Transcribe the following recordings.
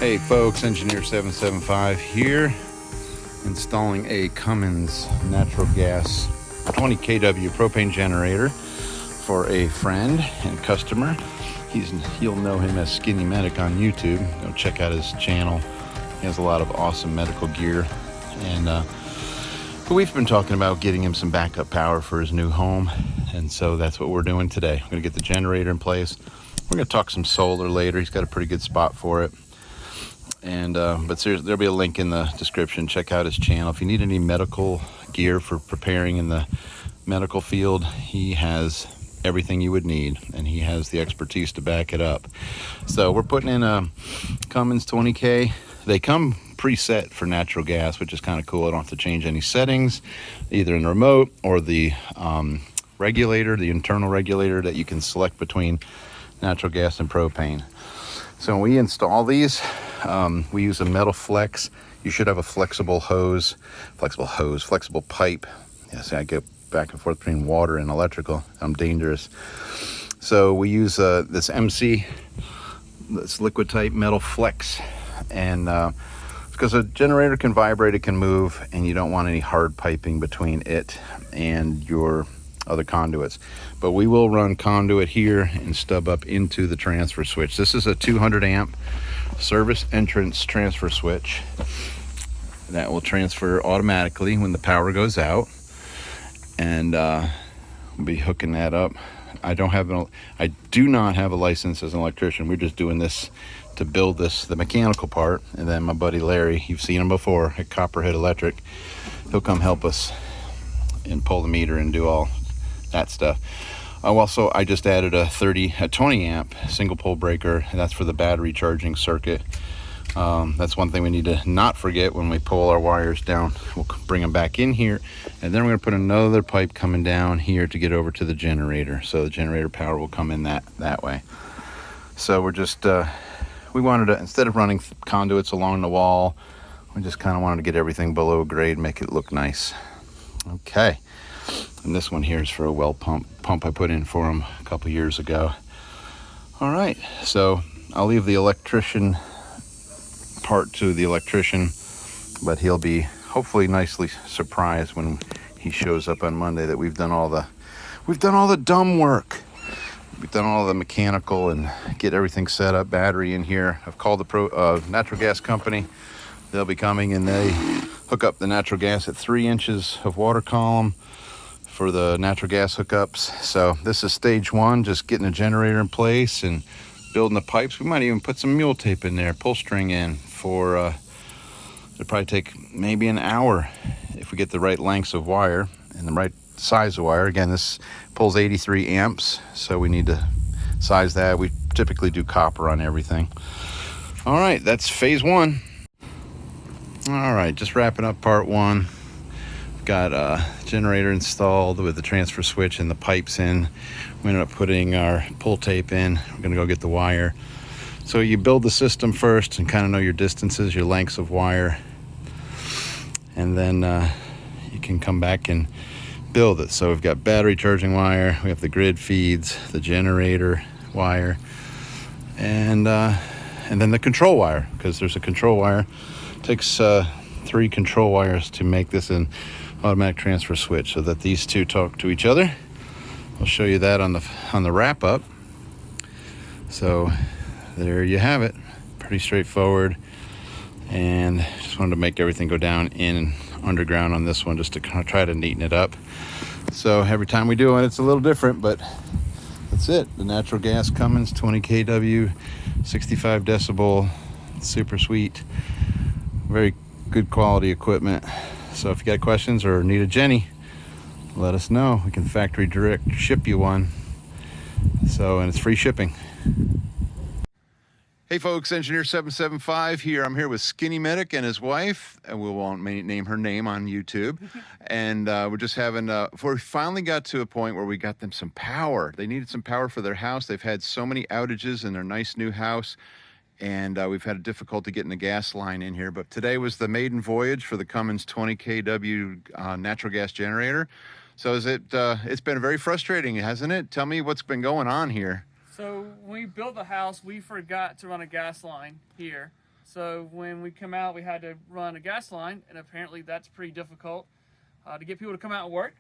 Hey folks, Engineer 775 here, installing a Cummins natural gas 20 kW propane generator for a friend and customer. You'll know him as SkinnyMedic on YouTube. Go check out his channel. He has a lot of awesome medical gear, and but we've been talking about getting him some backup power for his new home, and so that's what we're doing today. We're gonna get the generator in place. We're gonna talk some solar later. He's got a pretty good spot for it. And but seriously, there'll be a link in the description. Check out his channel. If you need any medical gear for preparing in the medical field, he has everything you would need, and he has the expertise to back it up. So we're putting in a Cummins 20K. They come preset for natural gas, which is kind of cool. I don't have to change any settings, either in the remote or the regulator, the internal regulator that you can select between natural gas and propane. So when we install these, we use a metal flex. You should have a flexible pipe. Yeah, see, I get back and forth between water and electrical. I'm dangerous. So we use this MC, this liquid type metal flex, and because a generator can vibrate, it can move, and you don't want any hard piping between it and your other conduits. But we will run conduit here and stub up into the transfer switch. This is a 200 amp service entrance transfer switch that will transfer automatically when the power goes out, and we'll be hooking that up. I do not have a license as an electrician. We're just doing this to build the mechanical part, and then my buddy Larry, you've seen him before at Copperhead Electric, he'll come help us and pull the meter and do all that stuff. I just added a 20 amp single pole breaker, and that's for the battery charging circuit. That's one thing we need to not forget when we pull our wires down. We'll bring them back in here, and then we're going to put another pipe coming down here to get over to the generator, so the generator power will come in that way. So we're just we wanted to, instead of running conduits along the wall, we just kind of wanted to get everything below grade, make it look nice. Okay. And this one here is for a well pump I put in for him a couple years ago. All right, so I'll leave the electrician part to the electrician, but he'll be hopefully nicely surprised when he shows up on Monday that we've done all the dumb work. We've done all the mechanical and get everything set up, battery in here. I've called the natural gas company. They'll be coming, and they hook up the natural gas at 3 inches of water column for the natural gas hookups. So this is stage one, just getting the generator in place and building the pipes. We might even put some mule tape in there, pull string in for, it'll probably take maybe an hour if we get the right lengths of wire and the right size of wire. Again, this pulls 83 amps, so we need to size that. We typically do copper on everything. All right, that's phase one. All right, just wrapping up part one. Got a generator installed with the transfer switch and the pipes in. We ended up putting our pull tape in. We're gonna go get the wire. So you build the system first and kind of know your distances, your lengths of wire, and then you can come back and build it. So we've got battery charging wire, we have the grid feeds, the generator wire, and then the control wire, because there's a control wire. It takes 3 control wires to make this an automatic transfer switch so that these two talk to each other. I'll show you that on the wrap up. So there you have it, pretty straightforward, and just wanted to make everything go down in underground on this one, just to kind of try to neaten it up. So every time we do it, it's a little different, but that's it. The natural gas Cummins 20 kW, 65 decibel, super sweet, very good quality equipment. So if you got questions or need a Jenny, let us know. We can factory direct ship you one. So, and it's free shipping. Hey folks, Engineer 775 here. I'm here with SkinnyMedic and his wife, and we won't name her name on YouTube. And we're just having, we finally got to a point where we got them some power. They needed some power for their house. They've had so many outages in their nice new house, and we've had difficulty getting the gas line in here. But today was the maiden voyage for the Cummins 20 kW natural gas generator. So it's been very frustrating, hasn't it? Tell me what's been going on here. So when we built the house, we forgot to run a gas line here. So when we come out, we had to run a gas line, and apparently that's pretty difficult to get people to come out and work.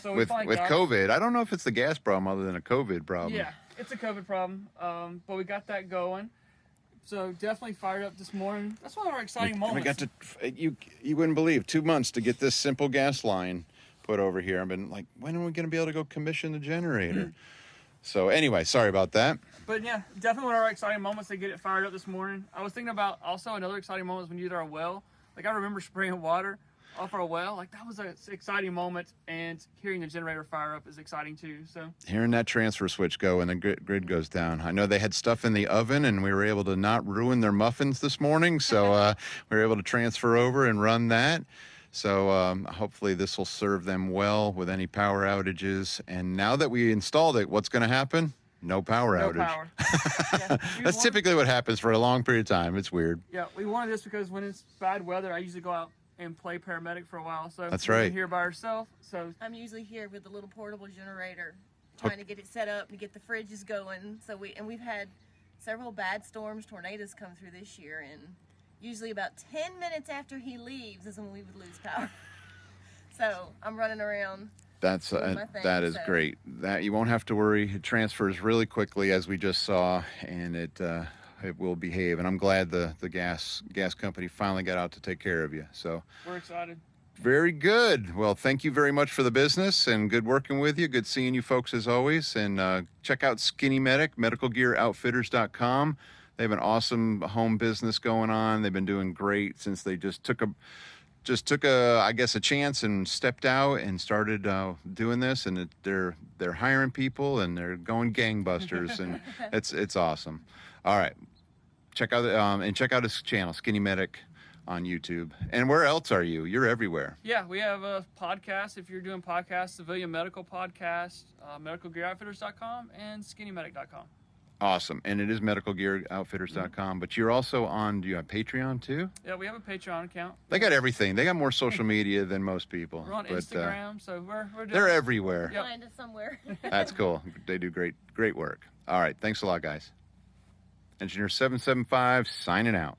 So we With finally got COVID, I don't know if it's the gas problem other than a COVID problem. Yeah, it's a COVID problem, but we got that going. So definitely fired up this morning. That's one of our exciting moments. We got to you wouldn't believe 2 months to get this simple gas line put over here. I've been like, when are we going to be able to go commission the generator? So anyway, sorry about that. But yeah, definitely one of our exciting moments to get it fired up this morning. I was thinking about also another exciting moment was when you did our well. Like I remember spraying water off our well. Like that was an exciting moment, and hearing the generator fire up is exciting too. So hearing that transfer switch go and the grid goes down. I know they had stuff in the oven, and we were able to not ruin their muffins this morning, so we were able to transfer over and run that. So hopefully this will serve them well with any power outages. And now that we installed it, what's going to happen? No power outage. Power. That's typically what happens for a long period of time. It's weird. Yeah, we wanted this because when it's bad weather, I usually go out and play paramedic for a while. So that's right. Here by herself. So I'm usually here with a little portable generator, trying to get it set up and get the fridges going. So we've had several bad storms, tornadoes come through this year, and usually about 10 minutes after he leaves is when we would lose power. So I'm running around. That is great. That you won't have to worry. It transfers really quickly, as we just saw, and it will behave. And I'm glad the gas company finally got out to take care of you. So we're excited. Very good. Well, thank you very much for the business, and good working with you. Good seeing you folks as always. And check out SkinnyMedic, medicalgearoutfitters.com. They have an awesome home business going on. They've been doing great since they just took a chance and stepped out and started doing this, and they're hiring people and they're going gangbusters, and it's awesome. All right, check out his channel, SkinnyMedic, on YouTube. And where else are you? You're everywhere. Yeah, we have a podcast. If you're doing podcasts, Civilian Medical Podcast, medicalgearoutfitters.com and SkinnyMedic.com. Awesome. And it is medicalgearoutfitters.com, but you're also do you have Patreon too? Yeah, we have a Patreon account. They got everything. They got more social media than most people. We're on Instagram, so we're doing they're everywhere. Yep. Find us somewhere. That's cool. They do great work. All right. Thanks a lot, guys. Engineer 775 signing out.